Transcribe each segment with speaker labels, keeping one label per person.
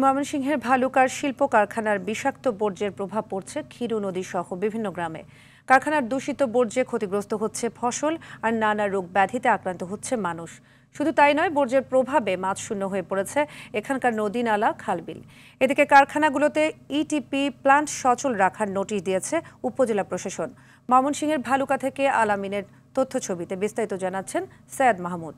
Speaker 1: ময়মনসিংহের ভালুকার শিল্প কারখানার বিষাক্ত বর্জ্যের প্রভাব পড়ছে ক্ষীর নদী সহ বিভিন্ন গ্রামে। কারখানার দূষিত বর্জ্যে ক্ষতিগ্রস্ত হচ্ছে ফসল আর নানা রোগ ব্যাধিতে আক্রান্ত হচ্ছে মানুষ। শুধু তাই নয়, বর্জ্যের প্রভাবে মাছ শূন্য হয়ে পড়েছে এখানকার নদী নালা খালবিল। এদিকে কারখানাগুলোতে ইটিপি প্লান্ট সচল রাখার নোটিশ দিয়েছে উপজেলা প্রশাসন। ময়মনসিংহের ভালুকা থেকে আলামিনের তথ্য ছবিতে বিস্তারিত জানাচ্ছেন সৈয়দ মাহমুদ।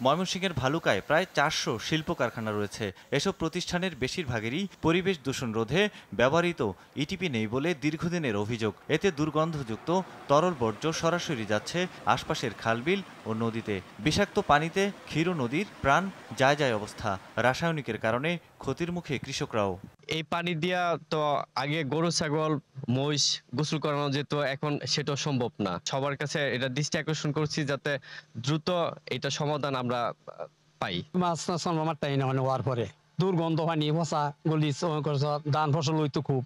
Speaker 2: ময়মনসিংহের ভালুকায় প্রায় 400 শিল্প কারখানা রয়েছে। এসব প্রতিষ্ঠানের বেশিরভাগেরই পরিবেশ দূষণ রোধে ব্যবহৃত ইটিপি নেই বলে দীর্ঘদিনের অভিযোগ। এতে দুর্গন্ধযুক্ত তরল বর্জ্য সরাসরি যাচ্ছে আশপাশের খালবিল ও নদীতে। বিষাক্ত পানিতে ক্ষীর নদীর প্রাণ যায় যায় অবস্থা। রাসায়নিকের কারণে ক্ষতির মুখে কৃষকরাও।
Speaker 3: এই পানি দিয়া তো আগে গরু ছাগল মহিষ গোসল করানো যেত, এখন সেটা সম্ভব না। সবার কাছে এটা দৃষ্টি আকর্ষণ করছি যাতে দ্রুত এটা সমাধান আমরা পাই।
Speaker 4: মাছ আমার তাই না হওয়ার পরে দুর্গন্ধ পানি ফসা গলি ধান ফসল হইতো খুব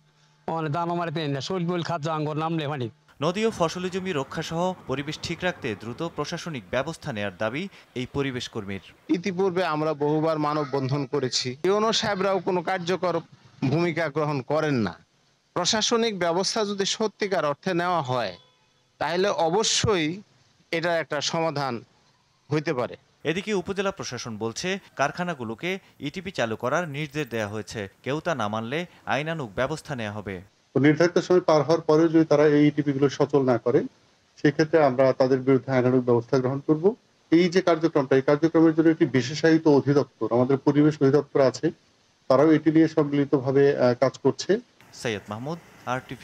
Speaker 4: ধান আমার শৈল খাদ্য আঙ্গর নামলে পানি।
Speaker 2: নদী ও ফসলি জমি রক্ষাসহ পরিবেশ ঠিক রাখতে দ্রুত প্রশাসনিক ব্যবস্থা নেয়ার দাবি এই পরিবেশ কর্মীর।
Speaker 5: ইতিপূর্বে আমরা বহুবার মানববন্ধন করেছি, ইউনো সাহেবরাও কোনো কার্যকর ভূমিকা গ্রহণ করেন না। প্রশাসনিক ব্যবস্থা যদি সত্যিকার অর্থে নেওয়া হয় তাহলে অবশ্যই এটার একটা সমাধান হইতে পারে।
Speaker 2: এদিকে উপজেলা প্রশাসন বলছে, কারখানাগুলোকে ইটিপি চালু করার নির্দেশ দেওয়া হয়েছে। কেউ তা না মানলে আইনানুগ ব্যবস্থা নেওয়া হবে।
Speaker 6: নির্ধারিত সময় পার হওয়ার পরেও যদি তারা এই ইটিপি গুলো সচল না করে, সেক্ষেত্রে আমরা তাদের বিরুদ্ধে আইনানুগ ব্যবস্থা গ্রহণ করব। এই যে কার্যক্রমটা, এই কার্যক্রমের জন্য একটি বিশেষায়িত অধিদপ্তর, আমাদের পরিবেশ অধিদপ্তর আছে, তারাও এটি নিয়ে সম্মিলিতভাবে কাজ করছে।
Speaker 2: সৈয়দ মাহমুদ, RTV।